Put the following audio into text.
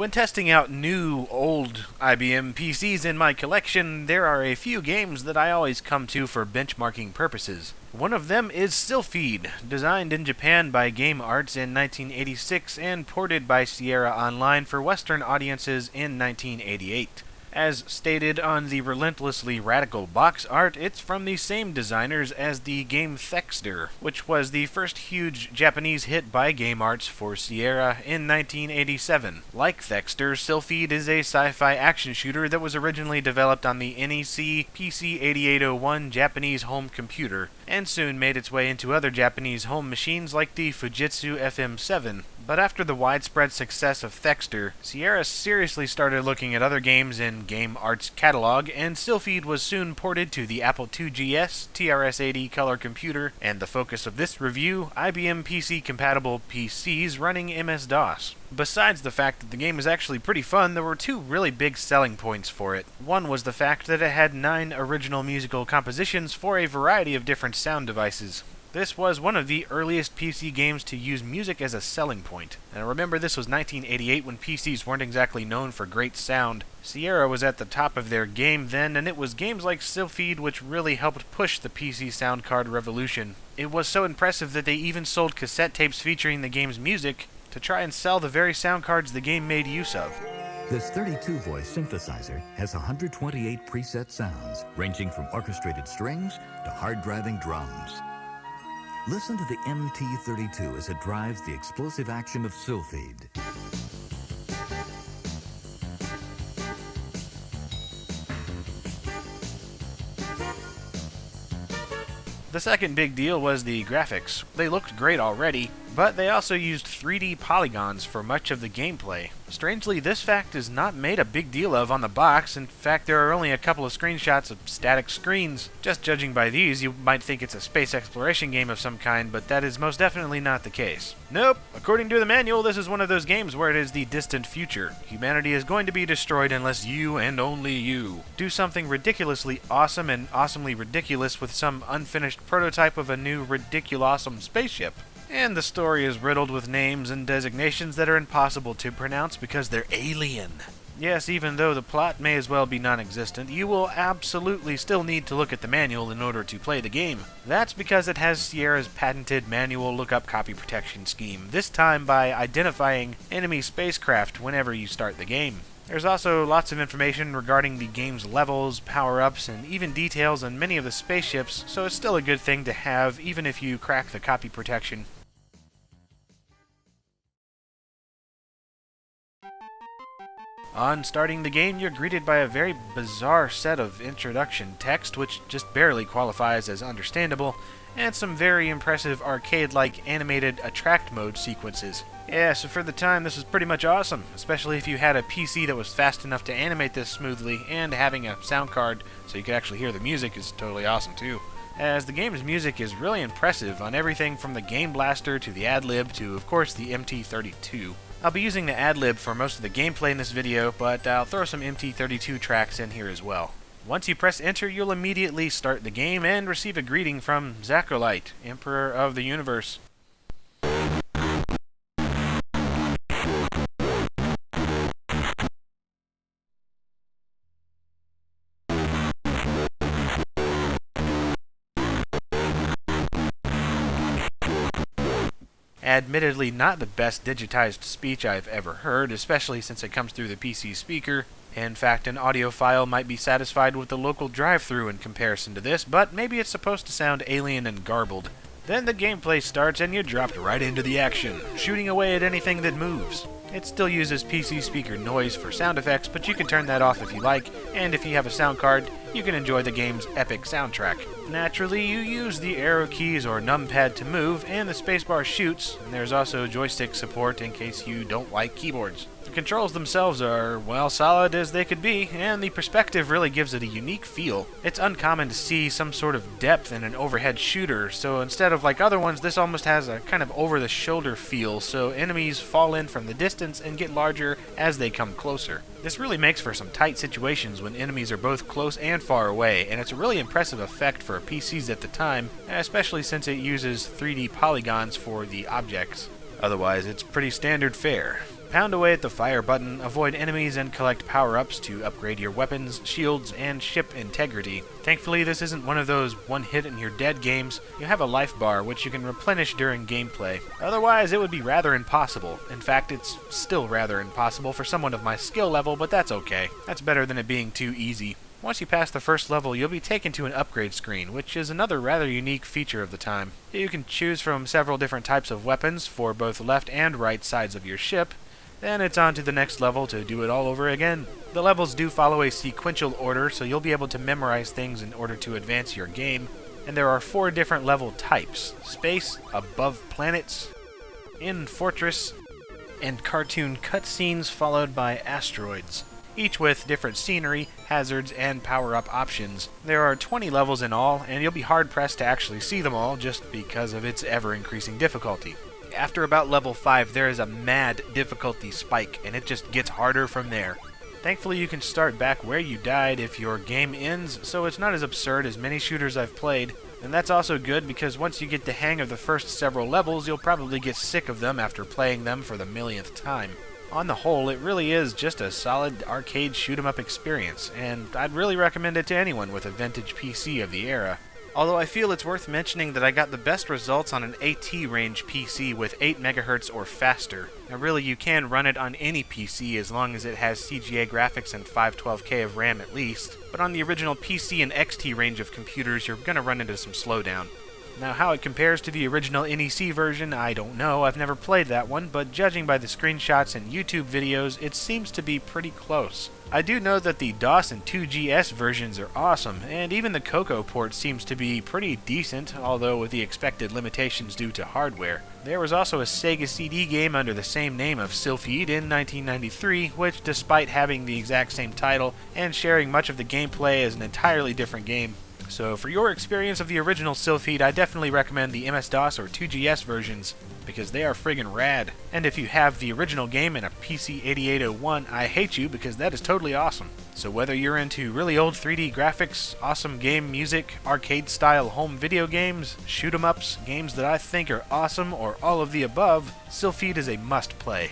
When testing out new, old IBM PCs in my collection, there are a few games that I always come to for benchmarking purposes. One of them is Sylpheed, designed in Japan by Game Arts in 1986 and ported by Sierra Online for Western audiences in 1988. As stated on the relentlessly radical box art, it's from the same designers as the game Thexter, which was the first huge Japanese hit by Game Arts for Sierra in 1987. Like Thexter, Sylpheed is a sci-fi action shooter that was originally developed on the NEC PC-8801 Japanese home computer, and soon made its way into other Japanese home machines like the Fujitsu FM7. But after the widespread success of Thexter, Sierra seriously started looking at other games in Game Arts' catalog, and Sylpheed was soon ported to the Apple IIgs, TRS-80 color computer, and the focus of this review, IBM PC-compatible PCs running MS-DOS. Besides the fact that the game is actually pretty fun, there were two really big selling points for it. One was the fact that it had 9 original musical compositions for a variety of different sound devices. This was one of the earliest PC games to use music as a selling point. And remember, this was 1988 when PCs weren't exactly known for great sound. Sierra was at the top of their game then, and it was games like Sylpheed which really helped push the PC sound card revolution. It was so impressive that they even sold cassette tapes featuring the game's music to try and sell the very sound cards the game made use of. This 32-voice synthesizer has 128 preset sounds, ranging from orchestrated strings to hard-driving drums. Listen to the MT32 as it drives the explosive action of Sylpheed. The second big deal was the graphics. They looked great already, but they also used 3D polygons for much of the gameplay. Strangely, this fact is not made a big deal of on the box. In fact, there are only a couple of screenshots of static screens. Just judging by these, you might think it's a space exploration game of some kind, but that is most definitely not the case. Nope, according to the manual, this is one of those games where it is the distant future. Humanity is going to be destroyed unless you, and only you, do something ridiculously awesome and awesomely ridiculous with some unfinished prototype of a new ridiculous-awesome spaceship. And the story is riddled with names and designations that are impossible to pronounce because they're alien. Yes, even though the plot may as well be non-existent, you will absolutely still need to look at the manual in order to play the game. That's because it has Sierra's patented manual lookup copy protection scheme, this time by identifying enemy spacecraft whenever you start the game. There's also lots of information regarding the game's levels, power-ups, and even details on many of the spaceships, so it's still a good thing to have even if you crack the copy protection. On starting the game, you're greeted by a very bizarre set of introduction text, which just barely qualifies as understandable, and some very impressive arcade-like animated attract mode sequences. Yeah, so for the time, this was pretty much awesome, especially if you had a PC that was fast enough to animate this smoothly, and having a sound card so you could actually hear the music is totally awesome too. As the game's music is really impressive on everything from the Game Blaster to the ad-lib to, of course, the MT32. I'll be using the ad-lib for most of the gameplay in this video, but I'll throw some MT32 tracks in here as well. Once you press enter, you'll immediately start the game and receive a greeting from Zacolite, Emperor of the Universe. Admittedly not the best digitized speech I've ever heard, especially since it comes through the PC speaker. In fact, an audiophile might be satisfied with the local drive-thru in comparison to this, but maybe it's supposed to sound alien and garbled. Then the gameplay starts and you're dropped right into the action, shooting away at anything that moves. It still uses PC speaker noise for sound effects, but you can turn that off if you like, and if you have a sound card, you can enjoy the game's epic soundtrack. Naturally, you use the arrow keys or numpad to move, and the spacebar shoots, and there's also joystick support in case you don't like keyboards. The controls themselves are, well, solid as they could be, and the perspective really gives it a unique feel. It's uncommon to see some sort of depth in an overhead shooter, so instead of like other ones, this almost has a kind of over-the-shoulder feel, so enemies fall in from the distance and get larger as they come closer. This really makes for some tight situations when enemies are both close and far away, and it's a really impressive effect for PCs at the time, especially since it uses 3D polygons for the objects. Otherwise, it's pretty standard fare. Pound away at the fire button, avoid enemies, and collect power-ups to upgrade your weapons, shields, and ship integrity. Thankfully, this isn't one of those one-hit-and-you're-dead games. You have a life bar, which you can replenish during gameplay. Otherwise, it would be rather impossible. In fact, it's still rather impossible for someone of my skill level, but that's okay. That's better than it being too easy. Once you pass the first level, you'll be taken to an upgrade screen, which is another rather unique feature of the time. You can choose from several different types of weapons for both left and right sides of your ship. Then it's on to the next level to do it all over again. The levels do follow a sequential order, so you'll be able to memorize things in order to advance your game. And there are 4 different level types: space, above planets, in fortress, and cartoon cutscenes followed by asteroids, each with different scenery, hazards, and power-up options. There are 20 levels in all, and you'll be hard-pressed to actually see them all just because of its ever-increasing difficulty. After about level 5, there is a mad difficulty spike, and it just gets harder from there. Thankfully, you can start back where you died if your game ends, so it's not as absurd as many shooters I've played. And that's also good because once you get the hang of the first several levels, you'll probably get sick of them after playing them for the millionth time. On the whole, it really is just a solid arcade shoot-'em-up experience, and I'd really recommend it to anyone with a vintage PC of the era. Although I feel it's worth mentioning that I got the best results on an AT range PC with 8 MHz or faster. Now really, you can run it on any PC as long as it has CGA graphics and 512K of RAM at least, but on the original PC and XT range of computers, you're going to run into some slowdown. Now, how it compares to the original NEC version, I don't know. I've never played that one, but judging by the screenshots and YouTube videos, it seems to be pretty close. I do know that the DOS and 2GS versions are awesome, and even the Coco port seems to be pretty decent, although with the expected limitations due to hardware. There was also a Sega CD game under the same name of Sylphied in 1993, which, despite having the exact same title and sharing much of the gameplay, is an entirely different game. So for your experience of the original Sylphied, I definitely recommend the MS-DOS or 2GS versions, because they are friggin' rad. And if you have the original game in a PC 8801, I hate you because that is totally awesome. So whether you're into really old 3D graphics, awesome game music, arcade-style home video games, shoot-'em-ups, games that I think are awesome, or all of the above, Sylphied is a must-play.